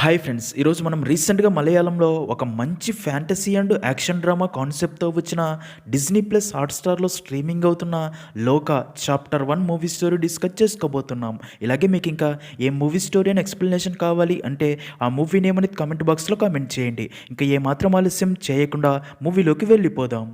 Hi friends, ఈరోజు మనం రీసెంట్గా మలయాళంలో ఒక మంచి ఫ్యాంటసీ అండ్ యాక్షన్ డ్రామా కాన్సెప్ట్తో వచ్చిన డిజ్నీ ప్లస్ హాట్స్టార్లో స్ట్రీమింగ్ అవుతున్న లోకా చాప్టర్ 1 మూవీ స్టోరీ డిస్కస్ చేసుకోబోతున్నాం. ఇలాగే మీకు ఇంకా ఏ మూవీ స్టోరీ అని ఎక్స్ప్లెనేషన్ కావాలి అంటే ఆ మూవీ నేమ్ అనేది కామెంట్ బాక్స్లో కామెంట్ చేయండి. ఇంకా ఏమాత్రం ఆలస్యం చేయకుండా మూవీలోకి వెళ్ళిపోదాం.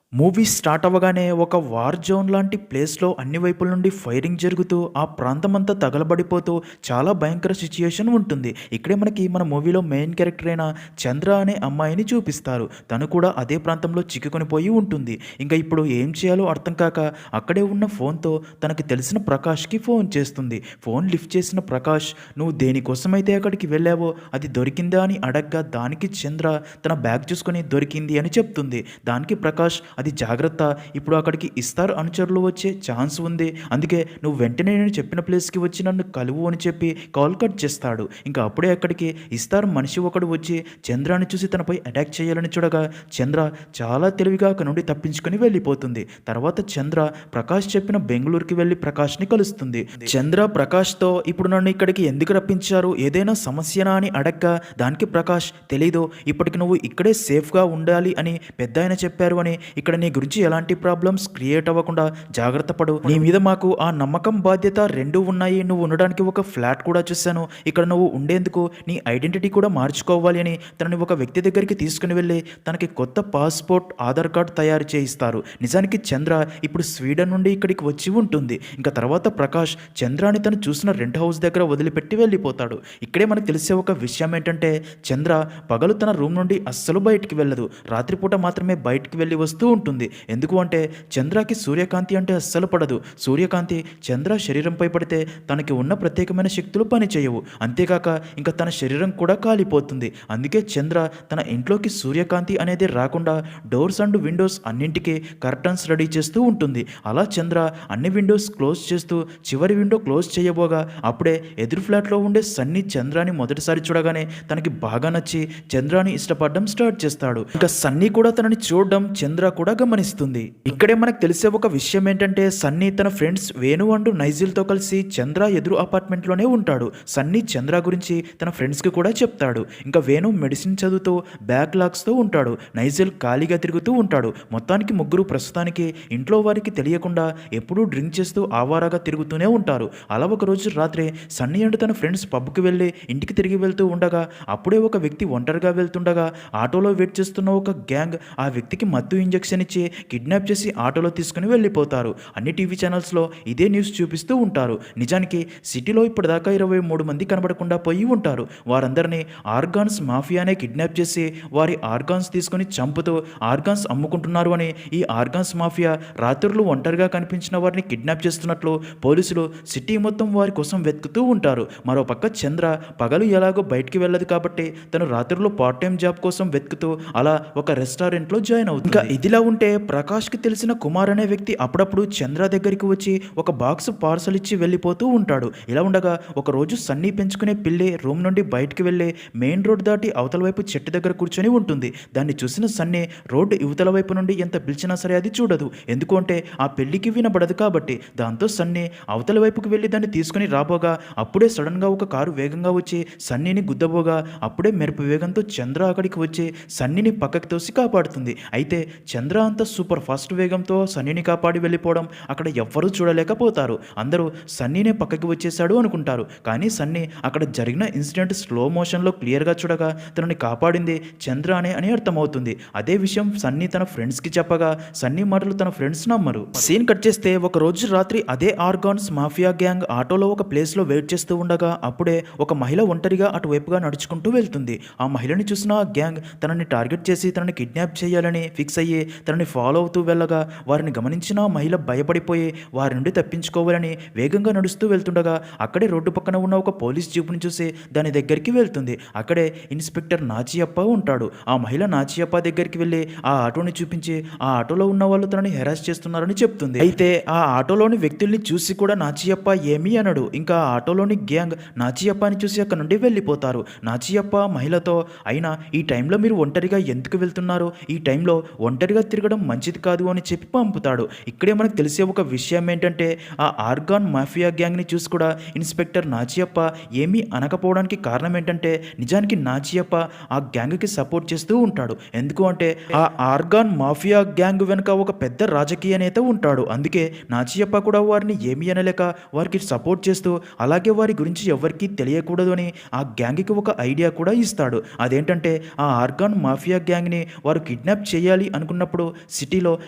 మూవీ స్టార్ట్ అవ్వగానే ఒక వార్ జోన్ లాంటి ప్లేస్లో అన్ని వైపుల నుండి ఫైరింగ్ జరుగుతూ ఆ ప్రాంతమంతా తగలబడిపోతూ చాలా భయంకర సిచ్యుయేషన్ ఉంటుంది. ఇక్కడే మనకి మన మూవీలో మెయిన్ క్యారెక్టర్ అయిన చంద్ర అనే అమ్మాయిని చూపిస్తారు. తను కూడా అదే ప్రాంతంలో చిక్కుకొని పోయి ఉంటుంది. ఇంకా ఇప్పుడు ఏం చేయాలో అర్థం కాక అక్కడే ఉన్న ఫోన్తో తనకి తెలిసిన ప్రకాష్కి ఫోన్ చేస్తుంది. ఫోన్ లిఫ్ట్ చేసిన ప్రకాష్, నువ్వు దేనికోసమైతే అక్కడికి వెళ్ళావో అది దొరికిందా అని అడగ్గా దానికి చంద్ర తన బ్యాగ్ చూసుకొని దొరికింది అని చెప్తుంది. దానికి ప్రకాష్, అది జాగ్రత్త, ఇప్పుడు అక్కడికి ఇస్తారు అనుచరులు వచ్చే ఛాన్స్ ఉంది, అందుకే నువ్వు వెంటనే నేను చెప్పిన ప్లేస్కి వచ్చి నన్ను కలువు అని చెప్పి కాల్ కట్ చేస్తాడు. ఇంకా అప్పుడే అక్కడికి ఇస్తారు మనిషి ఒకడు వచ్చి చంద్రాన్ని చూసి తనపై అటాక్ చేయాలని చూడగా చంద్ర చాలా తెలివిగా అక్కడ నుండి తప్పించుకొని వెళ్ళిపోతుంది. తర్వాత చంద్ర ప్రకాష్ చెప్పిన బెంగళూరుకి వెళ్ళి ప్రకాష్ని కలుస్తుంది. చంద్ర ప్రకాష్తో, ఇప్పుడు నన్ను ఇక్కడికి ఎందుకు రప్పించారు, ఏదైనా సమస్యనా అని అడగ్గా దానికి ప్రకాష్, తెలీదు, ఇప్పటికి నువ్వు ఇక్కడే సేఫ్గా ఉండాలి అని పెద్ద ఆయన చెప్పారు అని, ఇక్కడ నీ గురించి ఎలాంటి ప్రాబ్లమ్స్ క్రియేట్ అవ్వకుండా జాగ్రత్త పడు, నీ మీద మాకు ఆ నమ్మకం బాధ్యత రెండూ ఉన్నాయి, నువ్వు ఉండడానికి ఒక ఫ్లాట్ కూడా చూశాను, ఇక్కడ నువ్వు ఉండేందుకు నీ ఐడెంటిటీ కూడా మార్చుకోవాలి అని తనని ఒక వ్యక్తి దగ్గరికి తీసుకుని వెళ్ళి తనకి కొత్త పాస్పోర్ట్ ఆధార్ కార్డ్ తయారు చేయిస్తారు. నిజానికి చంద్ర ఇప్పుడు స్వీడన్ నుండి ఇక్కడికి వచ్చి ఉంటుంది. ఇంకా తర్వాత ప్రకాష్ చంద్రాని తను చూసిన రెంట్ హౌస్ దగ్గర వదిలిపెట్టి వెళ్ళిపోతాడు. ఇక్కడే మనకు తెలిసే ఒక విషయం ఏంటంటే చంద్ర పగలు తన రూమ్ నుండి అస్సలు బయటికి వెళ్ళదు, రాత్రిపూట మాత్రమే బయటికి వెళ్ళి వస్తూ ఉంటుంది. ఎందుకు అంటే చంద్రకి సూర్యకాంతి అంటే అస్సలు పడదు. సూర్యకాంతి చంద్ర శరీరంపై పడితే తనకి ఉన్న ప్రత్యేకమైన శక్తులు పనిచేయవు, అంతేకాక ఇంకా తన శరీరం కూడా కాలిపోతుంది. అందుకే చంద్ర తన ఇంట్లోకి సూర్యకాంతి అనేది రాకుండా డోర్స్ అండ్ విండోస్ అన్నింటికీ కర్టన్స్ రెడీ చేస్తూ ఉంటుంది. అలా చంద్ర అన్ని విండోస్ క్లోజ్ చేస్తూ చివరి విండో క్లోజ్ చేయబోగా అప్పుడే ఎదురు ఫ్లాట్లో ఉండే సన్నీ చంద్రాని మొదటిసారి చూడగానే తనకి బాగా నచ్చి చంద్రాని ఇష్టపడడం స్టార్ట్ చేస్తాడు. ఇంకా సన్నీ కూడా తనని చూడడం చంద్ర కూడా గమనిస్తుంది. ఇక్కడే మనకు తెలిసే ఒక విషయం ఏంటంటే సన్నీ తన ఫ్రెండ్స్ వేణు అండ్ నైజిల్తో కలిసి చంద్ర ఎదురు అపార్ట్మెంట్లోనే ఉంటాడు. సన్నీ చంద్ర గురించి తన ఫ్రెండ్స్కి కూడా చెప్తాడు. ఇంకా వేణు మెడిసిన్ చదువుతూ బ్యాక్లాగ్స్తో ఉంటాడు, నైజిల్ ఖాళీగా తిరుగుతూ ఉంటాడు. మొత్తానికి ముగ్గురు ప్రస్తుతానికి ఇంట్లో వారికి తెలియకుండా ఎప్పుడూ డ్రింక్ చేస్తూ ఆవారాగా తిరుగుతూనే ఉంటారు. అలా ఒకరోజు రాత్రి సన్నీ అండ్ తన ఫ్రెండ్స్ పబ్కి వెళ్ళి ఇంటికి తిరిగి వెళ్తూ ఉండగా అప్పుడే ఒక వ్యక్తి ఒంటరిగా వెళ్తుండగా ఆటోలో వెయిట్ చేస్తున్న ఒక గ్యాంగ్ ఆ వ్యక్తికి మత్తు ఇంజెక్షన్ ఇచ్చి కిడ్నాప్ చేసి ఆటోలో తీసుకుని వెళ్ళిపోతారు. అన్ని టీవీ ఛానల్స్లో ఇదే న్యూస్ చూపిస్తూ ఉంటారు. నిజానికి సిటీలో ఇప్పటిదాకా 23 మంది కనబడకుండా పోయి ఉంటారు. వారందరినీ ఆర్గాన్స్ మాఫియానే కిడ్నాప్ చేసి వారి ఆర్గాన్స్ తీసుకుని చంపుతూ ఆర్గాన్స్ అమ్ముకుంటున్నారు అని, ఈ ఆర్గాన్స్ మాఫియా రాత్రులు ఒంటరిగా కనిపించిన వారిని కిడ్నాప్ చేస్తున్నట్లు పోలీసులు సిటీ మొత్తం వారి కోసం వెతుకుతూ ఉంటారు. మరోపక్క చంద్ర పగలు ఎలాగో బయటికి వెళ్ళదు కాబట్టి తను రాత్రుల్లో పార్ట్ టైం జాబ్ కోసం వెతుకుతూ అలా ఒక రెస్టారెంట్లో జాయిన్ అవుతుంది. ఇంకా ఇదిలా ఉంటే ప్రకాష్కి తెలిసిన కుమార్ అనే వ్యక్తి అప్పుడప్పుడు చంద్ర దగ్గరికి వచ్చి ఒక బాక్స్ పార్సల్ ఇచ్చి వెళ్ళిపోతూ ఉంటాడు. ఇలా ఉండగా ఒకరోజు సన్నీ పెంచుకునే పిల్లి రూమ్ నుండి బయటికి వెళ్ళి మెయిన్ రోడ్ దాటి అవతల వైపు చెట్టు దగ్గర కూర్చొని ఉంటుంది. దాన్ని చూసిన సన్నీ రోడ్డు యువతల వైపు నుండి ఎంత పిలిచినా సరే అది చూడదు, ఎందుకంటే ఆ పెళ్లికి వినబడదు కాబట్టి. దాంతో సన్నీ అవతల వైపుకి వెళ్ళి దాన్ని తీసుకుని రాబోగా అప్పుడే సడన్గా ఒక కారు వేగంగా వచ్చి సన్నీని గుద్దబోగా అప్పుడే మెరుపు వేగంతో చంద్ర అక్కడికి వచ్చి సన్నీని పక్కకి తోసి కాపాడుతుంది. అయితే చంద్ర అంత సూపర్ ఫాస్ట్ వేగంతో సన్నీని కాపాడి వెళ్ళిపోవడం అక్కడ ఎవ్వరూ చూడలేకపోతారు. అందరూ సన్నీనే పక్కకి వచ్చేసాడు అనుకుంటారు. కానీ సన్నీ అక్కడ జరిగిన ఇన్సిడెంట్ స్లో మోషన్లో క్లియర్గా చూడగా తనని కాపాడింది చంద్ర అని అర్థమవుతుంది. అదే విషయం సన్నీ తన ఫ్రెండ్స్కి చెప్పగా సన్నీ మాటలు తన ఫ్రెండ్స్ నమ్మరు. సీన్ కట్ చేస్తే ఒక రోజు రాత్రి అదే ఆర్గాన్స్ మాఫియా గ్యాంగ్ ఆటోలో ఒక ప్లేస్లో వెయిట్ చేస్తూ ఉండగా అప్పుడే ఒక మహిళ ఒంటరిగా అటువైపుగా నడుచుకుంటూ వెళ్తుంది. ఆ మహిళని చూసిన ఆ గ్యాంగ్ తనని టార్గెట్ చేసి తనని కిడ్నాప్ చేయాలని ఫిక్స్ అయ్యి తనని ఫాలో అవుతూ వెళ్ళగా వారిని గమనించిన మహిళ భయపడిపోయి వారి నుండి తప్పించుకోవాలని వేగంగా నడుస్తూ వెళ్తుండగా అక్కడే రోడ్డు పక్కన ఉన్న ఒక పోలీస్ జీపుని చూసి దాని దగ్గరికి వెళ్తుంది. అక్కడే ఇన్స్పెక్టర్ నాచియప్ప ఉంటాడు. ఆ మహిళ నాచియప్ప దగ్గరికి వెళ్ళి ఆ ఆటోని చూపించి ఆ ఆటోలో ఉన్న వాళ్ళు తనని హెరాస్ చేస్తున్నారని చెప్తుంది. అయితే ఆ ఆటోలోని వ్యక్తుల్ని చూసి కూడా నాచియప్ప ఏమీ అనడు. ఇంకా ఆ ఆటోలోని గ్యాంగ్ నాచియప్పని చూసి అక్కడ నుండి వెళ్ళిపోతారు. నాచియప్ప మహిళతో, అయినా ఈ టైంలో మీరు ఒంటరిగా ఎందుకు వెళ్తున్నారు, ఈ టైంలో ఒంటరిగా తిరగడం మంచిది కాదు అని చెప్పి పంపుతాడు. ఇక్కడే మనకు తెలిసే ఒక విషయం ఏంటంటే ఆ ఆర్గాన్ మాఫియా గ్యాంగ్ని చూసి కూడా ఇన్స్పెక్టర్ నాచియప్ప ఏమీ అనకపోవడానికి కారణం ఏంటంటే నిజానికి నాచియప్ప ఆ గ్యాంగ్కి సపోర్ట్ చేస్తూ ఉంటాడు. ఎందుకు అంటే ఆ ఆర్గాన్ మాఫియా గ్యాంగ్ వెనుక ఒక పెద్ద రాజకీయ నేత ఉంటాడు. అందుకే నాచియప్ప కూడా వారిని ఏమీ అనలేక వారికి సపోర్ట్ చేస్తూ అలాగే వారి గురించి ఎవరికీ తెలియకూడదు అని ఆ గ్యాంగ్కి ఒక ఐడియా కూడా ఇస్తాడు. అదేంటంటే ఆ ఆర్గాన్ మాఫియా గ్యాంగ్ని వారు కిడ్నాప్ చేయాలి అనుకున్నప్పుడు సిటీలో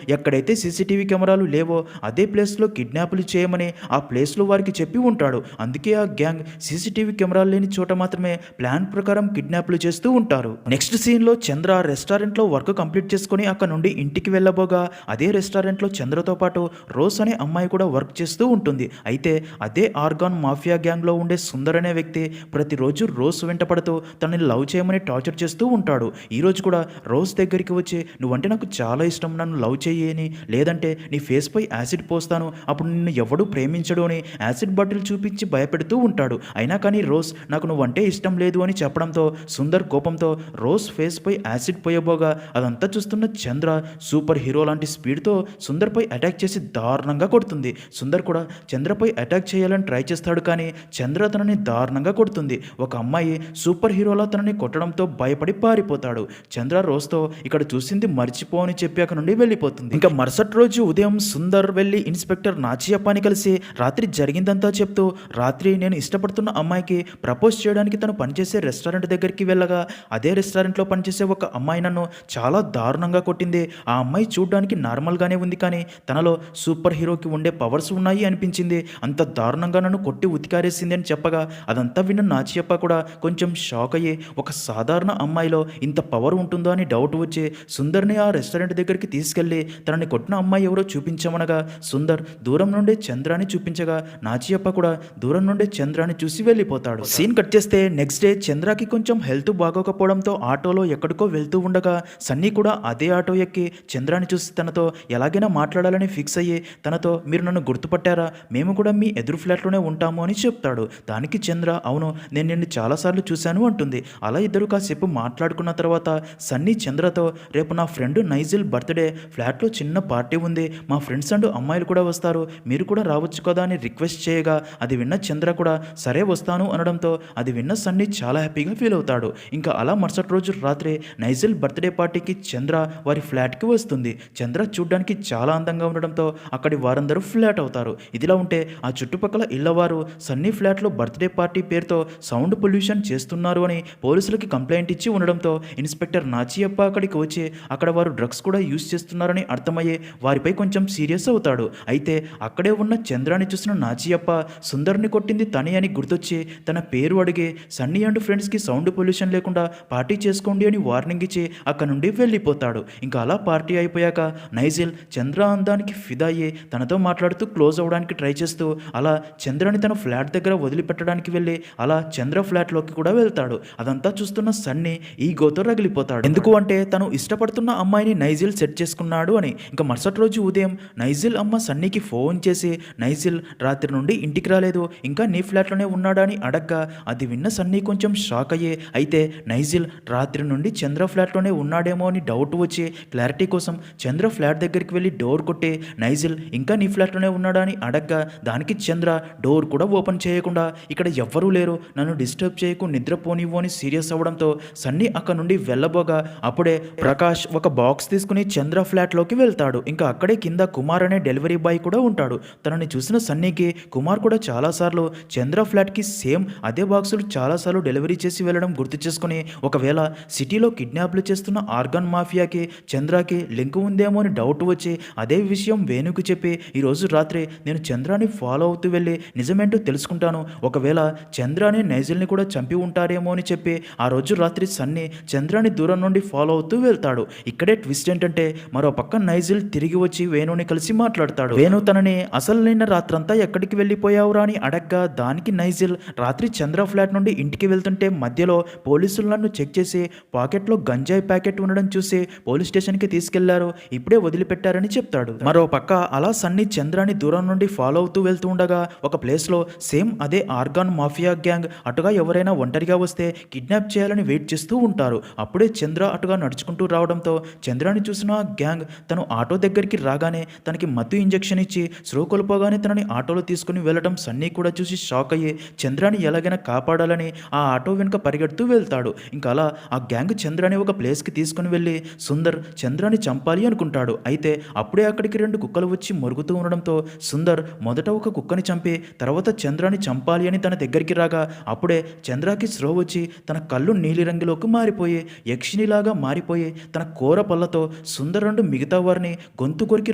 ఎక్కడైతే సీసీటీవీ కెమెరాలు లేవో అదే ప్లేస్లో కిడ్నాపులు చేయమని ఆ ప్లేస్లో వారికి చెప్పి ఉంటాడు. అందుకే ఆ గ్యాంగ్ సీసీటీవీ కెమెరాలు లేని చోట మాత్రమే ప్లాన్ ప్రకారం కిడ్నాపులు చేస్తూ ఉంటారు. నెక్స్ట్ సీన్లో చంద్ర రెస్టారెంట్లో వర్క్ కంప్లీట్ చేసుకుని అక్కడ నుండి ఇంటికి వెళ్ళబోగా అదే రెస్టారెంట్లో చంద్రతో పాటు రోజ్ అనే అమ్మాయి కూడా వర్క్ చేస్తూ ఉంటుంది. అయితే అదే ఆర్గాన్ మాఫియా గ్యాంగ్లో ఉండే సుందర్ అనే వ్యక్తి ప్రతిరోజు రోజ్ వెంటపడుతూ తనని లవ్ చేయమని టార్చర్ చేస్తూ ఉంటాడు. ఈరోజు కూడా రోజ్ దగ్గరికి వచ్చి నువ్వంటే నాకు చాలా ఇష్టం, నన్ను లవ్ చేయని, లేదంటే నీ ఫేస్ పై యాసిడ్ పోస్తాను, అప్పుడు నిన్ను ఎవడు ప్రేమించడు అని యాసిడ్ బాటిల్ చూపించి భయపెడుతూ ఉంటాడు. అయినా కానీ రోజ్ నాకు నువ్వంటే ఇష్టం లేదు అని చెప్పడంతో సుందర్ కోపంతో రోజ్ ఫేస్ పై యాసిడ్ పోయబోగా అదంతా చూస్తున్న చంద్ర సూపర్ హీరో లాంటి స్పీడ్తో సుందర్పై అటాక్ చేసి దారుణంగా కొడుతుంది. సుందర్ కూడా చంద్రపై అటాక్ చేయాలని ట్రై చేస్తాడు, కానీ చంద్ర తనని దారుణంగా కొడుతుంది. ఒక అమ్మాయి సూపర్ హీరోలా తనని కొట్టడంతో భయపడి పారిపోతాడు. చంద్ర రోజ్తో ఇక్కడ చూసింది మర్చిపో అని చెప్పి అక్కడ నుండి వెళ్ళిపోతుంది. ఇంకా మరుసటి రోజు ఉదయం సుందర్ వెళ్ళి ఇన్స్పెక్టర్ నాచియప్పని కలిసి రాత్రి జరిగిందంతా చెప్తూ రాత్రి నేను ఇష్టపడుతున్న అమ్మాయికి ప్రపోజ్ చేయడానికి తను పనిచేసే రెస్టారెంట్ దగ్గరికి వెళ్ళగా అదే రెస్టారెంట్లో పనిచేసే ఒక అమ్మాయి నన్ను చాలా దారుణంగా కొట్టింది. ఆ అమ్మాయి చూడడానికి నార్మల్గానే ఉంది, కానీ తనలో సూపర్ హీరోకి ఉండే పవర్స్ ఉన్నాయి అనిపించింది. అంత దారుణంగా నన్ను కొట్టి ఉతికారేసింది అని చెప్పగా అదంతా విన్న నాచియప్ప కూడా కొంచెం షాక్ అయ్యి ఒక సాధారణ అమ్మాయిలో ఇంత పవర్ ఉంటుందో అని డౌట్ వచ్చి సుందర్ని ఆ రెస్టారెంట్ దగ్గరికి తీసుకెళ్లి తనని కొట్టిన అమ్మాయి ఎవరో చూపించమనగా సుందర్ దూరం నుండే చంద్రాని చూపించగా నాచియప్ప కూడా దూరం నుండే చంద్రాని చూసి వెళ్ళిపోతాడు. సీన్ కట్ చేస్తే నెక్స్ట్ డే చంద్రకి కొంచెం హెల్త్ బాగోకపోవడంతో ఆటోలో ఎక్కడికో వెళ్తూ ఉండగా సన్నీ కూడా అదే ఆటో ఎక్కి చంద్రాని చూసి తనతో ఎలాగైనా మాట్లాడాలని ఫిక్స్ అయ్యి తనతో మీరు నన్ను గుర్తుపట్టారా, మేము కూడా మీ ఎదురు ఫ్లాట్లోనే ఉంటాము అని చెప్తాడు. దానికి చంద్ర అవును నేను నిన్ను చాలాసార్లు చూశాను అంటుంది. అలా ఇద్దరు కాసేపు మాట్లాడుకున్న తర్వాత సన్నీ చంద్రతో రేపు నా ఫ్రెండ్ నైజిల్ బర్త్డే, ఫ్లాట్లో చిన్న పార్టీ ఉంది, మా ఫ్రెండ్స్ అండ్ అమ్మాయిలు కూడా వస్తారు, మీరు కూడా రావచ్చు కదా అని రిక్వెస్ట్ చేయగా అది విన్న చంద్ర కూడా సరే వస్తాను అనడంతో అది విన్న సన్నీ చాలా హ్యాపీగా ఫీల్ అవుతాడు. ఇంకా అలా మరుసటి రోజు రాత్రి నైజిల్ బర్త్డే పార్టీకి చంద్ర వారి ఫ్లాట్కి వస్తుంది. చంద్ర చూడ్డానికి చాలా అందంగా ఉండడంతో అక్కడి వారందరూ ఫ్లాట్ అవుతారు. ఇదిలా ఉంటే ఆ చుట్టుపక్కల ఇళ్లవారు సన్నీ ఫ్లాట్లో బర్త్డే పార్టీ పేరుతో సౌండ్ పొల్యూషన్ చేస్తున్నారు అని పోలీసులకి కంప్లైంట్ ఇచ్చి ఉండడంతో ఇన్స్పెక్టర్ నాచియప్ప అక్కడికి వచ్చి అక్కడ వారు డ్రగ్స్ కూడా యూజ్ చేస్తున్నారని అర్థమయ్యే వారిపై కొంచెం సీరియస్ అవుతాడు. అయితే అక్కడే ఉన్న చంద్రాని చూసిన నాచియప్ప సుందర్ని కొట్టింది తనే అని గుర్తొచ్చి తన పేరు అడిగి సన్నీ అండ్ ఫ్రెండ్స్కి సౌండ్ పొల్యూషన్ లేకుండా పార్టీ చేసుకోండి అని వార్నింగ్ ఇచ్చి అక్కడ నుండి వెళ్ళిపోతాడు. ఇంకా అలా పార్టీ అయిపోయాక నైజిల్ చంద్ర అందానికి ఫిదా అయ్యి తనతో మాట్లాడుతూ క్లోజ్ అవ్వడానికి ట్రై చేస్తూ అలా చంద్రని తన ఫ్లాట్ దగ్గర వదిలిపెట్టడానికి వెళ్ళి అలా చంద్ర ఫ్లాట్లోకి కూడా వెళ్తాడు. అదంతా చూస్తున్న సన్నీ ఈగోతో రగిలిపోతాడు. ఎందుకు అంటే తను ఇష్టపడుతున్న అమ్మాయిని నైజిల్ సెట్ చేసుకున్నాడు అని. ఇంకా మరుసటి రోజు ఉదయం నైజిల్ అమ్మ సన్నీకి ఫోన్ చేసి నైజిల్ రాత్రి నుండి ఇంటికి రాలేదు, ఇంకా నీ ఫ్లాట్లోనే ఉన్నాడా అని అడగ్గా అది విన్న సన్నీ కొంచెం షాక్ అయ్యే అయితే నైజిల్ రాత్రి నుండి చంద్ర ఫ్లాట్లోనే ఉన్నాడేమో అని డౌట్ వచ్చి క్లారిటీ కోసం చంద్ర ఫ్లాట్ దగ్గరికి వెళ్ళి డోర్ కొట్టి నైజిల్ ఇంకా నీ ఫ్లాట్లోనే ఉన్నాడా అని అడగ్గా దానికి చంద్ర డోర్ కూడా ఓపెన్ చేయకుండా ఇక్కడ ఎవ్వరూ లేరు, నన్ను డిస్టర్బ్ చేయకు, నిద్రపోనివ్వు అని సీరియస్ అవ్వడంతో సన్నీ అక్కడ నుండి వెళ్ళబోగా అప్పుడే ప్రకాష్ ఒక బాక్స్ తీసుకుని చంద్ర ఫ్లాట్లోకి వెళ్తాడు. ఇంకా అక్కడే కింద కుమార్ అనే డెలివరీ బాయ్ కూడా ఉంటాడు. తనని చూసిన సన్నీకి కుమార్ కూడా చాలాసార్లు చంద్ర ఫ్లాట్కి సేమ్ అదే బాక్సులు చాలాసార్లు డెలివరీ చేసి వెళ్ళడం గుర్తు చేసుకుని ఒకవేళ సిటీలో కిడ్నాప్లు చేస్తున్న ఆర్గాన్ మాఫియాకి చంద్రకి లింక్ ఉందేమో అని డౌట్ వచ్చి అదే విషయం వేణుకు చెప్పి ఈరోజు రాత్రి నేను చంద్రాని ఫాలో అవుతూ వెళ్ళి నిజమేంటో తెలుసుకుంటాను, ఒకవేళ చంద్రాని నైజిల్ని కూడా చంపి ఉంటారేమో అని చెప్పి ఆ రోజు రాత్రి సన్నీ చంద్రాని దూరం నుండి ఫాలో అవుతూ వెళ్తాడు. ఇక్కడే ట్విస్ట్ ఏంటంటే మరో పక్క నైజిల్ తిరిగి వచ్చి వేణుని కలిసి మాట్లాడతాడు. వేణు తనని అసలు నిన్న రాత్రంతా ఎక్కడికి వెళ్ళిపోయావురా అని అడగ్గా దానికి నైజిల్ రాత్రి చంద్ర ఫ్లాట్ నుండి ఇంటికి వెళ్తుంటే మధ్యలో పోలీసులు నన్ను చెక్ చేసి పాకెట్లో గంజాయి ప్యాకెట్ ఉండడం చూసి పోలీస్ స్టేషన్కి తీసుకెళ్లారు, ఇప్పుడే వదిలిపెట్టారని చెప్తాడు. మరో పక్క అలా సన్నీ చంద్రాని దూరం నుండి ఫాలో అవుతూ వెళ్తూ ఉండగా ఒక ప్లేస్లో సేమ్ అదే ఆర్గాన్ మాఫియా గ్యాంగ్ అటుగా ఎవరైనా ఒంటరిగా వస్తే కిడ్నాప్ చేయాలని వెయిట్ చేస్తూ ఉంటారు. అప్పుడే చంద్ర అటుగా నడుచుకుంటూ రావడంతో చంద్రాని చూసిన ఆ గ్యాంగ్ తను ఆటో దగ్గరికి రాగానే తనకి మత్తు ఇంజెక్షన్ ఇచ్చి స్లో కోల్పోగానే తనని ఆటోలో తీసుకుని వెళ్ళడం సన్నీ కూడా చూసి షాక్ అయ్యి చంద్రాని ఎలాగైనా కాపాడాలని ఆ ఆటో వెనుక పరిగెడుతూ వెళ్తాడు. ఇంకా అలా ఆ గ్యాంగ్ చంద్రాని ఒక ప్లేస్కి తీసుకుని వెళ్ళి సుందర్ చంద్రాని చంపాలి అనుకుంటాడు. అయితే అప్పుడే అక్కడికి 2 కుక్కలు వచ్చి మొరుగుతూ ఉండడంతో సుందర్ మొదట ఒక కుక్కని చంపి తర్వాత చంద్రాని చంపాలి అని తన దగ్గరికి రాగా అప్పుడే చంద్రాకి స్లో వచ్చి తన కళ్ళు నీలిరంగులోకి మారిపోయి యక్షినిలాగా మారిపోయి తన కోర పళ్ళతో సుందర్ మిగతా వారిని గొంతు కొరికి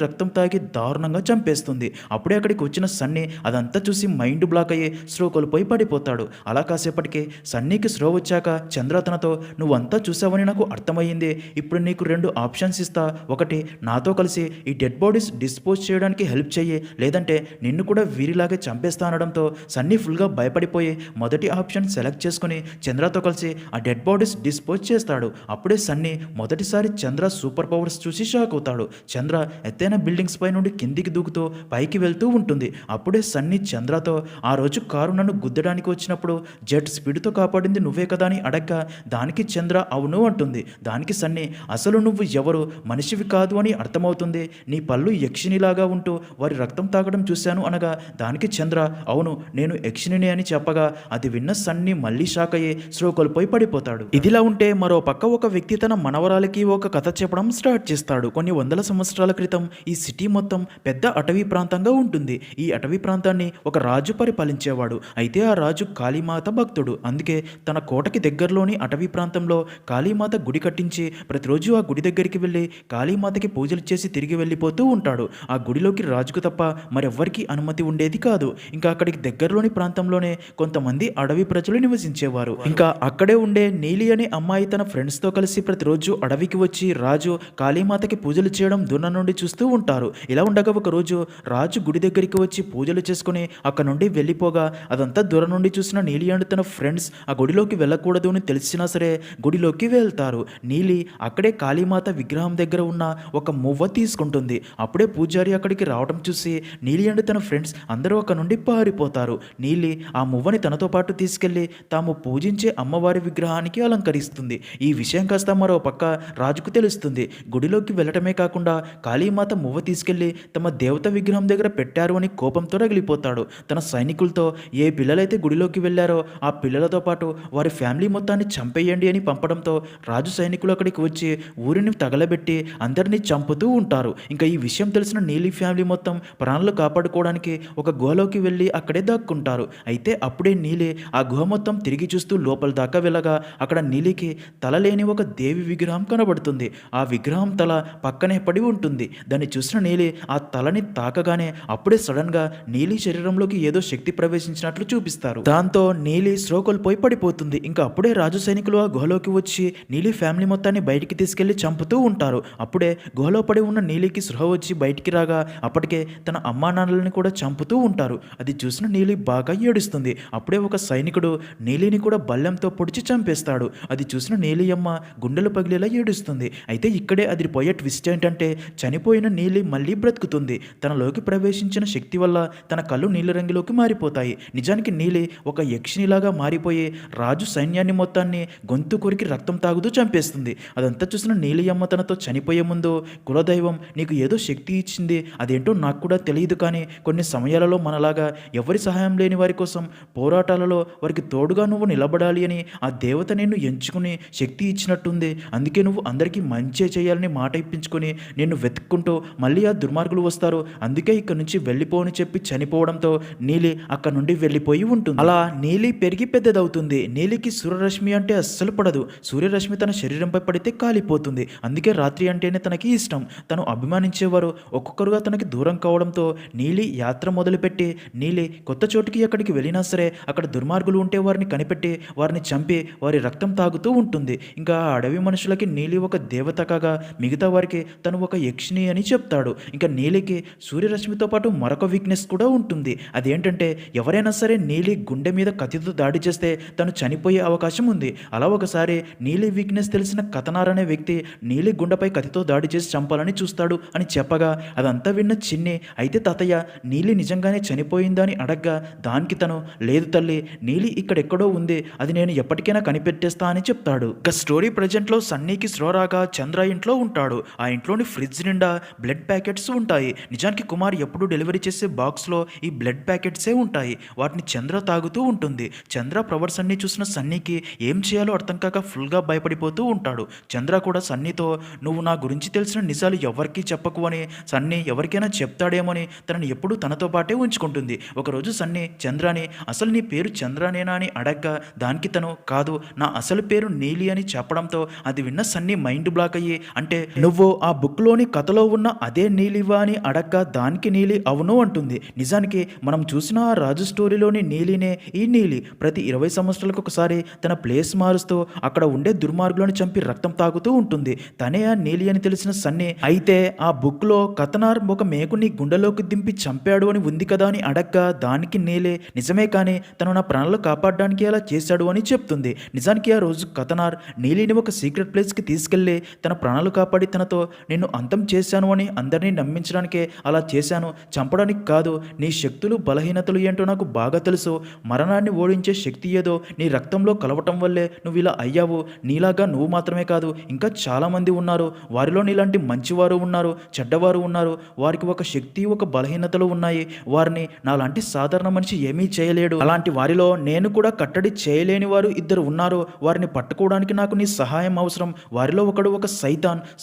రక్తం తాగి దారుణంగా చంపేస్తుంది. అప్పుడే అక్కడికి వచ్చిన సన్నీ అదంతా చూసి మైండ్ బ్లాక్ అయ్యి స్లో కోల్పోయి పడిపోతాడు. అలా కాసేపటికి సన్నీకి స్లో వచ్చాక చంద్ర తనతో నువ్వంతా చూసావని నాకు అర్థమయ్యింది. ఇప్పుడు నీకు 2 ఆప్షన్స్ ఇస్తా. ఒకటి నాతో కలిసి ఈ డెడ్ బాడీస్ డిస్పోజ్ చేయడానికి హెల్ప్ చెయ్యి, లేదంటే నిన్ను కూడా వీరిలాగే చంపేస్తా అనడంతో సన్నీ ఫుల్గా భయపడిపోయి మొదటి ఆప్షన్ సెలెక్ట్ చేసుకుని చంద్రతో కలిసి ఆ డెడ్ బాడీస్ డిస్పోజ్ చేస్తాడు. అప్పుడే సన్నీ మొదటిసారి చంద్ర సూపర్ పవర్స్ చూసి షాక్ అవుతాడు. చంద్ర ఎత్తైన బిల్డింగ్స్ పై నుండి కిందికి దూకుతూ పైకి వెళ్తూ ఉంటుంది. అప్పుడే సన్నీ చంద్రతో ఆ రోజు కారు నన్ను గుద్దడానికి వచ్చినప్పుడు జెట్ స్పీడ్తో కాపాడింది నువ్వే కదా అని అడగ్గా దానికి చంద్ర అవును అంటుంది. దానికి సన్నీ అసలు నువ్వు ఎవరు, మనిషివి కాదు అని అర్థమవుతుంది. నీ పళ్ళు యక్షినిలాగా ఉంటూ వారి రక్తం తాగడం చూశాను అనగా దానికి చంద్ర అవును నేను యక్షిని అని చెప్పగా అది విన్న సన్నీ మళ్ళీ షాక్ అయ్యి స్లో కోల్పోయి పడిపోతాడు. ఇదిలా ఉంటే మరో పక్క ఒక వ్యక్తి తన మనవరాలకి ఒక కథ చెప్పడం స్టార్ట్ చేస్తాడు. కొన్ని వందల సంవత్సరాల క్రితం ఈ సిటీ మొత్తం పెద్ద అటవీ ప్రాంతంగా ఉంటుంది. ఈ అటవీ ప్రాంతాన్ని ఒక రాజు పరిపాలించేవాడు. అయితే ఆ రాజు కాళీమాత భక్తుడు. అందుకే తన కోటకి దగ్గరలోని అటవీ ప్రాంతంలో కాళీమాత గుడి కట్టించి ప్రతిరోజు ఆ గుడి దగ్గరికి వెళ్ళి కాళీమాతకి పూజలు చేసి తిరిగి వెళ్ళిపోతూ ఉంటాడు. ఆ గుడిలోకి రాజుకు తప్ప మరెవ్వరికీ అనుమతి ఉండేది కాదు. ఇంకా అక్కడికి దగ్గరలోని ప్రాంతంలోనే కొంతమంది అడవి ప్రజలు నివసించేవారు. ఇంకా అక్కడే ఉండే నీలి అనే అమ్మాయి తన ఫ్రెండ్స్తో కలిసి ప్రతిరోజు అడవికి వచ్చి రాజు కాళీమాతకి పూజలు చేయడం దూరం నుండి చూస్తూ ఉంటారు. ఇలా ఉండగా ఒక రోజు రాజు గుడి దగ్గరికి వచ్చి పూజలు చేసుకుని అక్కడ నుండి వెళ్ళిపోగా అదంతా దూరం నుండి చూసిన నీలి అండ్ తన ఫ్రెండ్స్ ఆ గుడిలోకి వెళ్ళకూడదు అని తెలిసినా సరే గుడిలోకి వెళ్తారు. నీలి అక్కడే కాళీమాత విగ్రహం దగ్గర ఉన్న ఒక మువ్వ తీసుకుంటుంది. అప్పుడే పూజారి అక్కడికి రావడం చూసి నీలి అండ్ తన ఫ్రెండ్స్ అందరూ అక్కడ నుండి పారిపోతారు. నీలి ఆ మువ్వని తనతో పాటు తీసుకెళ్లి తాము పూజించే అమ్మవారి విగ్రహానికి అలంకరిస్తుంది. ఈ విషయం కాస్త మరో పక్క రాజుకు తెలుస్తుంది. గుడిలోకి వెళ్ళటమే కాకుండా కాళీమాత మువ్వ తీసుకెళ్లి తమ దేవత విగ్రహం దగ్గర పెట్టారు అని కోపంతో రగిలిపోతాడు. తన సైనికులతో ఏ పిల్లలైతే గుడిలోకి వెళ్ళారో ఆ పిల్లలతో పాటు వారి ఫ్యామిలీ మొత్తాన్ని చంపేయండి అని పంపడంతో రాజు సైనికులు అక్కడికి వచ్చి ఊరిని తగలబెట్టి అందరినీ చంపుతూ ఉంటారు. ఇంకా ఈ విషయం తెలిసిన నీలి ఫ్యామిలీ మొత్తం ప్రాణాలు కాపాడుకోవడానికి ఒక గుహలోకి వెళ్ళి అక్కడే దాక్కుంటారు. అయితే అప్పుడే నీలి ఆ గుహ మొత్తం తిరిగి చూస్తూ లోపల దాకా వెళ్ళగా అక్కడ నీలికి తల లేని ఒక దేవి విగ్రహం కనబడుతుంది. ఆ విగ్రహం తల పక్కనే పడి ఉంటుంది. దాన్ని చూసిన నీలి ఆ తలని తాకగానే అప్పుడే సడన్గా నీలి శరీరంలోకి ఏదో శక్తి ప్రవేశించినట్లు చూపిస్తారు. దాంతో నీలి స్లో కోల్పోయి పడిపోతుంది. ఇంకా అప్పుడే రాజు సైనికులు ఆ గుహలోకి వచ్చి నీలి ఫ్యామిలీ మొత్తాన్ని బయటికి తీసుకెళ్లి చంపుతూ ఉంటారు. అప్పుడే గుహలో పడి ఉన్న నీలికి సృహ వచ్చి బయటికి రాగా అప్పటికే తన అమ్మా నాన్నలని కూడా చంపుతూ ఉంటారు. అది చూసిన నీలి బాగా ఏడుస్తుంది. అప్పుడే ఒక సైనికుడు నీలిని కూడా బల్లెంతో పొడిచి చంపేస్తాడు. అది చూసిన నీలి అమ్మ గుండెలు పగిలేలా ఏడుస్తుంది. అయితే ఇక్కడే అది పోయే ట్విస్ట్ ఏంటంటే చనిపోయిన నీలి మళ్ళీ బ్రతుకుతుంది. తనలోకి ప్రవేశించిన శక్తి వల్ల తన కళ్ళు నీలి రంగులోకి మారిపోతాయి. నిజానికి నీలి ఒక యక్షినిలాగా మారిపోయి రాజు సైన్యాన్ని మొత్తాన్ని గొంతు కొరికి రక్తం తాగుతూ చంపేస్తుంది. అదంతా చూసిన నీలి అమ్మ తనతో చనిపోయే ముందు కులదైవం నీకు ఏదో శక్తి ఇచ్చింది, అదేంటో నాకు కూడా తెలియదు, కానీ కొన్ని సమయాలలో మనలాగా ఎవరి సహాయం లేని వారి కోసం పోరాటాలలో వారికి తోడుగా నువ్వు నిలబడాలి అని ఆ దేవత నిన్ను ఎంచుకుని శక్తి ఇచ్చినట్టుంది. అందుకే నువ్వు అందరికీ మంచి చేయాలని మాట ఇప్పించుకొని నిన్ను వెతుక్కుంటూ మళ్ళీ ఆ దుర్మార్గులు వస్తారు, అందుకే ఇక్కడ నుంచి వెళ్ళిపోని చెప్పి చనిపోవడంతో నీలి అక్కడ నుండి వెళ్ళిపోయి ఉంటుంది. అలా నీలి పెరిగి పెద్దదవుతుంది. నీలికి సూర్యరశ్మి అంటే అస్సలు పడదు. సూర్యరశ్మి తన శరీరంపై పడితే కాలిపోతుంది. అందుకే రాత్రి అంటేనే తనకి ఇష్టం. తను అభిమానించేవారు ఒక్కొక్కరుగా తనకి దూరం కావడంతో నీలి యాత్ర మొదలుపెట్టి నీలి కొత్త చోటుకి ఎక్కడికి వెళ్ళినా సరే అక్కడ దుర్మార్గులు ఉంటే వారిని కనిపెట్టి వారిని చంపి వారి రక్తం తాగుతూ ఉంటుంది. ఇంకా ఆ అడవి మనుషులకి నీలి ఒక దేవత కాగా మిగతా వారికి తను ఒక యక్షిని అని చెప్తాడు. ఇంకా నీలికి సూర్యరశ్మితో పాటు మరొక వీక్నెస్ కూడా ఉంటుంది. అదేంటంటే ఎవరైనా సరే నీలి గుండె మీద కత్తితో దాడి చేస్తే తను చనిపోయే అవకాశం ఉంది. అలా ఒకసారి నీలి వీక్నెస్ తెలిసిన కథనార్ అనే వ్యక్తి నీలి గుండెపై కత్తితో దాడి చేసి చంపాలని చూస్తాడు అని చెప్పగా అదంతా విన్న చిన్ని అయితే తాతయ్య నీలి నిజంగానే చనిపోయిందా అని అడగ్గా దానికి తను లేదు తల్లి, నీలి ఇక్కడెక్కడో ఉంది, అది నేను ఎప్పటికైనా కనిపెట్టేస్తా అని చెప్తాడు. ఇక స్టోరీ ప్రజెంట్లో సన్నీకి స్లో రాగా చంద్ర ఇంట్లో ఇంట్లో ఉంటాడు. ఆ ఇంట్లోని ఫ్రిడ్జ్ నిండా బ్లడ్ ప్యాకెట్స్ ఉంటాయి. నిజానికి కుమార్ ఎప్పుడు డెలివరీ చేసే బాక్స్‌లో ఈ బ్లడ్ ప్యాకెట్సే ఉంటాయి. వాటిని చంద్ర తాగుతూ ఉంటుంది. చంద్ర ప్రవర్స్ అన్నీ చూసిన సన్నీకి ఏం చేయాలో అర్థం కాక ఫుల్‌గా భయపడిపోతూ ఉంటాడు. చంద్ర కూడా సన్నీతో "నువ్వు నా గురించి తెలిసిన నిజాలు ఎవ్వరికీ చెప్పకు" అని, సన్నీ ఎవరికైనా చెప్తాడేమో అని తనని ఎప్పుడూ తనతో పాటే ఉంచుకుంటుంది. ఒకరోజు సన్నీ చంద్రని "అసలు నీ పేరు చంద్రనేనా" అని అడగ్గా దానికి తను "కాదు, నా అసలు పేరు నీలి" అని చెప్పడంతో అది విన్న సన్నీ మైండ్ బ్లాక్ అయ్యి "అంటే నువ్వు ఆ బుక్‌లోని కథలో ఉన్న అదే నీలివా" అని అడగ్గా దానికి నీలి "అవును" అంటుంది. నిజానికి మనం చూసిన ఆ రాజు స్టోరీలోని నీలినే ఈ నీలి. ప్రతి 20 సంవత్సరాలకు ఒకసారి తన ప్లేస్ మారుస్తూ అక్కడ ఉండే దుర్మార్గులను చంపి రక్తం తాగుతూ ఉంటుంది. తనే ఆ నీలి అని తెలిసిన సన్నీ అయితే ఆ బుక్‌లో కథనార్ ఒక మేకుని గుండెలోకి దింపి చంపాడు అని ఉంది కదా అని అడగ్గా దానికి నీలే "నిజమే, కానీ తను నా ప్రాణాలు కాపాడడానికి అలా చేశాడు" అని చెప్తుంది. నిజానికి ఆ రోజు కథనార్ నీలిని ఒక సీక్రెట్ ప్లేస్‌కి తీసుకెళ్లి తన ప్రాణాలు కాపాడి తనతో "నిన్ను అంతం చేశాను అని అందరినీ నమ్మించడానికే అలా చేశాను, చంపడానికి కాదు. నీ శక్తులు బలహీనతలు ఏంటో నాకు బాగా తెలుసు. మరణాన్ని ఓడించే శక్తి ఏదో నీ రక్తంలో కలవటం వల్లే నువ్వు ఇలా అయ్యావు. నీలాగా నువ్వు మాత్రమే కాదు, ఇంకా చాలామంది ఉన్నారు. వారిలో నీలాంటి మంచివారు ఉన్నారు, చెడ్డవారు ఉన్నారు. వారికి ఒక శక్తి, ఒక బలహీనతలు ఉన్నాయి. వారిని నాలాంటి సాధారణ మనిషి ఏమీ చేయలేడు. అలాంటి వారిలో నేను కూడా కట్టడి చేయలేని వారు ఇద్దరు ఉన్నారు. వారిని పట్టుకోవడానికి నాకు నీ సహాయం అవసరం. వారిలో ఒకడు ఒక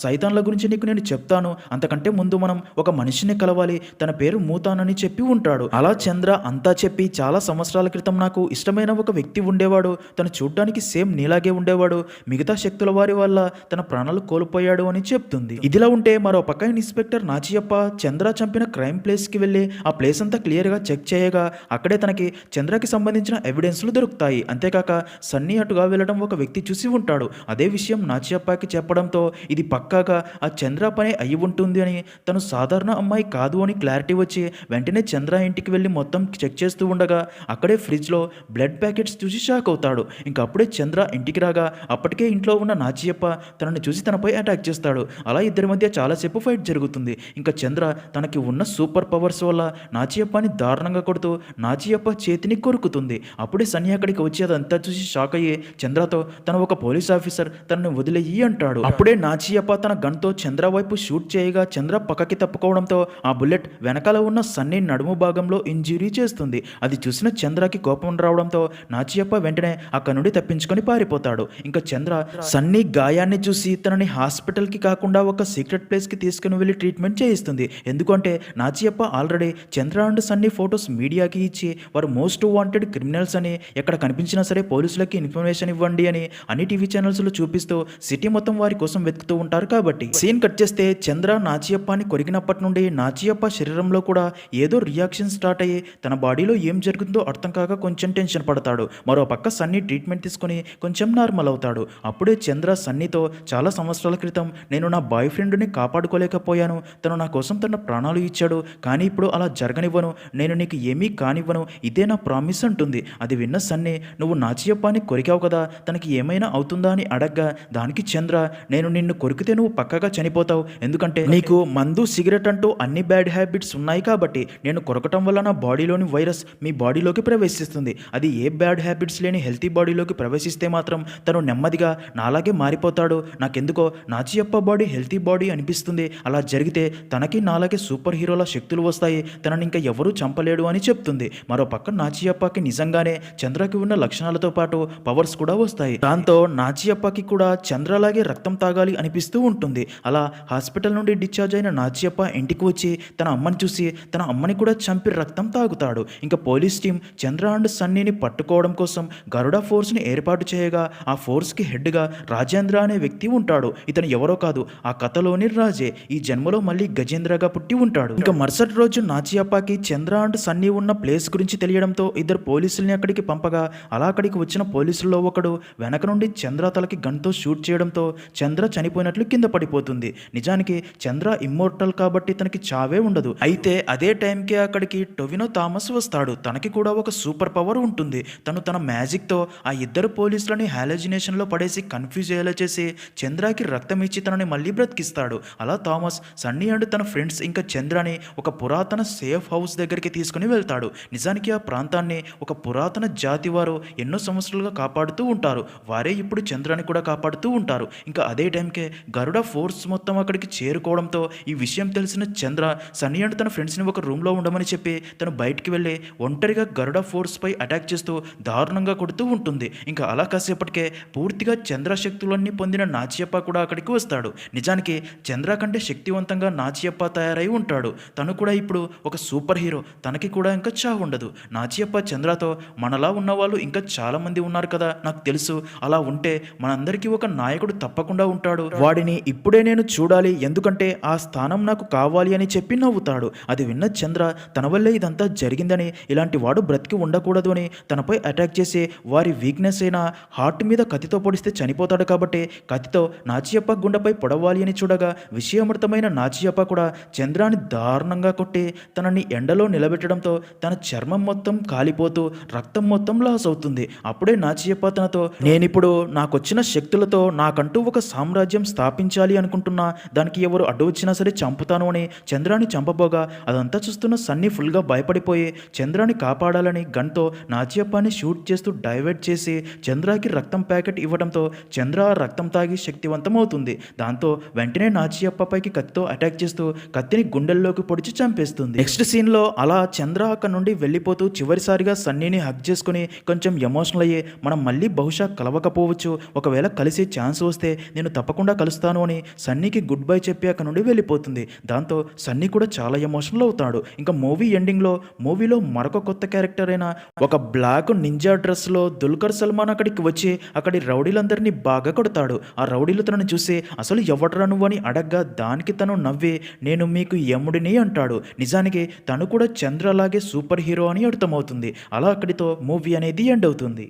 సైతాన్ల గురించి నీకు నేను చెప్తాను. అంతకంటే ముందు మనం ఒక మనిషిని కలవాలి. తన పేరు మూతాన్ అని చెప్పి ఉంటాడు." అలా చంద్ర అంతా చెప్పి "చాలా సంవత్సరాల క్రితం నాకు ఇష్టమైన ఒక వ్యక్తి ఉండేవాడు. తను చూడ్డానికి సేమ్ నీలాగే ఉండేవాడు. మిగతా శక్తుల వారి వల్ల తన ప్రాణాలు కోల్పోయాడు" అని చెప్తుంది. ఇదిలా ఉంటే మరో పక్క ఇన్స్పెక్టర్ నాచియప్ప చంద్ర చంపిన క్రైమ్ ప్లేస్కి వెళ్ళి ఆ ప్లేస్ అంతా క్లియర్గా చెక్ చేయగా అక్కడే తనకి చంద్రకి సంబంధించిన ఎవిడెన్స్లు దొరుకుతాయి. అంతేకాక సన్నీ అటుగా వెళ్ళడం ఒక వ్యక్తి చూసి ఉంటాడు. అదే విషయం నాచియప్పకి చెప్పడంతో ఇది పక్కాగా ఆ చంద్ర పని అయి ఉంటుంది అని, తను సాధారణ అమ్మాయి కాదు అని క్లారిటీ వచ్చి వెంటనే చంద్ర ఇంటికి వెళ్ళి మొత్తం చెక్ చేస్తూ ఉండగా అక్కడే ఫ్రిడ్జ్లో బ్లడ్ ప్యాకెట్స్ చూసి షాక్ అవుతాడు. ఇంకా అప్పుడే చంద్ర ఇంటికి రాగా అప్పటికే ఇంట్లో ఉన్న నాచియప్ప తనని చూసి తనపై అటాక్ చేస్తాడు. అలా ఇద్దరి మధ్య చాలాసేపు ఫైట్ జరుగుతుంది. ఇంకా చంద్ర తనకి ఉన్న సూపర్ పవర్స్ వల్ల నాచియప్పని దారుణంగా కొడుతూ నాచియప్ప చేతిని కొరుకుతుంది. అప్పుడే సన్నీ అక్కడికి వచ్చి అదంతా చూసి షాక్ అయ్యి చంద్రతో "తను ఒక పోలీస్ ఆఫీసర్, తనని వదిలేయి" అంటాడు. అప్పుడే నాచియప్ప తన గన్తో చంద్ర వైపు షూట్ చేయగా చంద్ర పక్కకి తప్పుకోవడంతో ఆ బుల్లెట్ వెనకాల ఉన్న సన్నీ నడుము భాగంలో ఇంజురీ చేస్తుంది. అది చూసిన చంద్రకి కోపం రావడంతో నాచియప్ప వెంటనే అక్కడి నుండి తప్పించుకొని పారిపోతాడు. ఇంకా చంద్ర సన్నీ గాయాన్ని చూసి తనని హాస్పిటల్కి కాకుండా ఒక సీక్రెట్ ప్లేస్కి తీసుకుని వెళ్ళి ట్రీట్మెంట్ చేయిస్తుంది. ఎందుకంటే Nachiyappa already Chandra and Sunny photos మీడియాకి ఇచ్చి వారు మోస్ట్ వాంటెడ్ క్రిమినల్స్ అని, ఎక్కడ కనిపించినా సరే పోలీసులకి ఇన్ఫర్మేషన్ ఇవ్వండి అని అన్ని టీవీ ఛానల్స్లో చూపిస్తూ సిటీ మొత్తం వారి కోసం వెతుకుతూ ఉంటారు. కాబట్టి సీన్ కట్ చేస్తే చంద్ర నాచియప్పని కొరికినప్పటి నుండి నాచియప్ప శరీరంలో కూడా ఏదో రియాక్షన్ స్టార్ట్ అయ్యి తన బాడీలో ఏం జరుగుతుందో అర్థం కాక కొంచెం టెన్షన్ పడతాడు. మరో పక్క సన్నీ ట్రీట్మెంట్ తీసుకుని కొంచెం నార్మల్ అవుతాడు. అప్పుడే చంద్ర సన్నీతో "చాలా సంవత్సరాల క్రితం నేను నా బాయ్ ఫ్రెండ్ని కాపాడుకోలేకపోయాను. తను నా కోసం తన ప్రాణాలు ఇచ్చాడు. కానీ ఇప్పుడు అలా జరగనివ్వను. నేను నీకు ఏమీ కానివ్వను. ఇదే నా ప్రామిస్" అంటుంది. అది విన్న సన్నీ "నువ్వు నాచియప్పని కొరికావు కదా, తనకి ఏమైనా అవుతుందా" అని అడగ్గా దానికి చంద్ర "నేను నిన్ను కొరికితే నువ్వు పక్కగా చనిపోతావు. ఎందుకంటే నీకు మందు, సిగరెట్ అంటూ అన్ని బ్యాడ్ హ్యాబిట్స్ ఉన్నాయి. కాబట్టి నేను కొరకటం వల్ల నా బాడీలోని వైరస్ మీ బాడీలోకి ప్రవేశిస్తుంది. అది ఏ బ్యాడ్ హ్యాబిట్స్ లేని హెల్తీ బాడీలోకి ప్రవేశిస్తే మాత్రం తను నెమ్మదిగా నాలాగే మారిపోతాడు. నాకెందుకో నాచియప్ప బాడీ హెల్తీ బాడీ అనిపిస్తుంది. అలా జరిగితే తనకి నాలాగే సూపర్ హీరోల శక్తులు వస్తాయి. తనని ఇంకా ఎవరూ చంపలేడు" అని చెప్తుంది. మరో పక్క నాచియప్పకి నిజంగానే చంద్రకి ఉన్న లక్షణాలతో పాటు పవర్స్ కూడా వస్తాయి. దాంతో నాచియప్పకి కూడా చంద్రలాగే రక్తం తాగాలి అనిపిస్తూ ఉంటుంది. అలా హాస్పిటల్ నుండి డిశ్చార్జ్ అయిన నాచియప్ప ఇంటికి వచ్చి తన అమ్మని చూసి తన అమ్మని కూడా చంపి రక్తం తాగుతాడు. ఇంకా పోలీస్ టీం చంద్ర అండ్ సన్నీని పట్టుకోవడం కోసం గరుడ ఫోర్స్ని ఏర్పాటు చేయగా ఆ ఫోర్స్కి హెడ్గా రాజేంద్ర అనే వ్యక్తి ఉంటాడు. ఇతను ఎవరో కాదు, ఆ కథలోని రాజే. ఈ జన్మలో మళ్ళీ గజేంద్రగా పుట్టి ఉంటాడు. ఇంకా మరుసటి రోజు నాచియప్పకి చంద్ర అండ్ సన్నీ ఉన్న ప్లేస్ గురించి తెలియడంతో ఇద్దరు పోలీసుల్ని అక్కడికి పంపగా అలా అక్కడికి వచ్చిన పోలీసుల్లో ఒకడు వెనక నుండి చంద్ర తలకి గన్తో షూట్ చేయడంతో చంద్ర చనిపోయినట్లు కింద పడిపోతుంది. నిజానికి చంద్ర ఇమ్మోర్టల్ కాబట్టి తనకి చావే ఉండదు. అయితే అదే టైంకి అక్కడికి టొవినో థామస్ వస్తాడు. తనకి కూడా ఒక సూపర్ పవర్ ఉంటుంది. తను తన మ్యాజిక్తో ఆ ఇద్దరు పోలీసులని హాలజినేషన్లో పడేసి కన్ఫ్యూజ్ అయ్యేలా చేసి చంద్రకి రక్తం ఇచ్చి తనని మళ్ళీ బ్రతికిస్తాడు. అలా థామస్ సన్నీ అండ్ తన ఫ్రెండ్స్ ఇంకా చంద్రని ఒక పురాతన సేఫ్ హౌస్ దగ్గరికి తీసుకుని వెళ్తాడు. నిజానికి ఆ ప్రాంతాన్ని ఒక పురాతన జాతి వారు ఎన్నో సంవత్సరాలుగా కాపాడుతూ ఉంటారు. వారే ఇప్పుడు చంద్రని కూడా కాపాడుతూ ఉంటారు. ఇంకా అదే టైంకే గరుడ ఫోర్స్ మొత్తం అక్కడికి చేరుకోవడంతో ఈ విషయం తెలిసిన చంద్ర సన్నీ అండ్ తన ఫ్రెండ్స్ని ఒక రూమ్లో ఉండమని చెప్పి తను బయటికి వెళ్ళి ఒంటరిగా గరుడ ఫోర్స్పై అటాక్ చేస్తూ దారుణంగా కొడుతూ ఉంటుంది. ఇంకా అలా కాసేపటికే పూర్తిగా చంద్ర శక్తులన్నీ పొందిన నాచియప్ప కూడా అక్కడికి వస్తాడు. నిజానికి చంద్ర కంటే శక్తివంతంగా నాచియప్ప తయారై ఉంటాడు. తను కూడా ఇప్పుడు ఒక సూపర్ హీరో. తనకి కూడా ఇంకా చావు ఉండదు. నాచియప్ప చంద్రతో మనలా ఉన్నవాళ్ళు ఇంకా చాలామంది ఉన్నారు కదా, నాకు తెలుసు. అలా ఉంటే మనందరికీ ఒక నాయకుడు తప్పకుండా ఉంటాడు. వాడిని ఇప్పుడే నేను చూడాలి, ఎందుకంటే ఆ స్థానం నాకు కావాలి అని చెప్పి నవ్వుతాడు. అది విన్న చంద్ర తన వల్లే ఇదంతా జరిగిందని, ఇలాంటి వాడు బ్రతికి ఉండకూడదు అని తనపై అటాక్ చేసి వారి వీక్నెస్ అయిన హార్ట్ మీద కత్తితో పొడిస్తే చనిపోతాడు కాబట్టి కత్తితో నాచియప్ప గుండెపై పొడవాలి అని చూడగా విషయామృతమైన నాచియప్ప కూడా చంద్రాన్ని దారుణంగా కొట్టి తనని ఎండలో నిలబెట్టడంతో తన చర్మం మొత్తం కాలిపోతూ రక్తం మొత్తం లాస్ అవుతుంది. అప్పుడే నాచియప్ప తనతో, నేనిప్పుడు నాకొచ్చిన శక్తులతో నాకంటూ ఒక సామ్రాజ్యం స్థాపించాలి అనుకుంటున్నా, దానికి ఎవరు అడ్డు వచ్చినా సరే చంపుతాను అని చంద్రాన్ని చంపబోగా అదంతా చూస్తున్న సన్నీ ఫుల్గా భయపడిపోయి చంద్రాన్ని కాపాడాలని గన్తో నాచియప్పని షూట్ చేస్తూ డైవర్ట్ చేసి చంద్రాకి రక్తం ప్యాకెట్ ఇవ్వడంతో చంద్ర ఆ రక్తం తాగి శక్తివంతం అవుతుంది. దాంతో వెంటనే నాచియప్ప పైకి కత్తితో అటాక్ చేస్తూ కత్తిని గుండెల్లోకి పొడిచి చంపేస్తుంది. నెక్స్ట్ సీన్లో అలా చంద్ర అక్కడ నుండి వెళ్ళిపోతూ చివరిసారిగా సన్నీని హగ్ చేసుకుని కొంచెం ఎమోషనల్ అయ్యి మనం మళ్ళీ బహుశా కలవకపోవచ్చు, ఒకవేళ కలిసే ఛాన్స్ వస్తే నేను తప్పకుండా కలుస్తాను అని సన్నీకి గుడ్ బై చెప్పి అక్కడ నుండి వెళ్ళిపోతుంది. దాంతో సన్నీ కూడా చాలా ఎమోషనల్ అవుతాడు. ఇంకా మూవీ ఎండింగ్లో మూవీలో మరొక కొత్త క్యారెక్టర్ అయిన ఒక బ్లాక్ నింజా డ్రెస్లో దుల్కర్ సల్మాన్ అక్కడికి వచ్చి అక్కడి రౌడీలందరినీ బాగా కొడతాడు. ఆ రౌడీలు తనను చూసి అసలు ఎవడ్రా నువ్వు అని అడగ్గా దానికి తను నవ్వి నేను మీకు యముడిని అంటాడు. నిజానికి తను కూడా చంద్రలాగే సూపర్ హీరో అని అర్థమవుతుంది. అలా అక్కడితో మూవీ అనేది ఎండ్ అవుతుంది.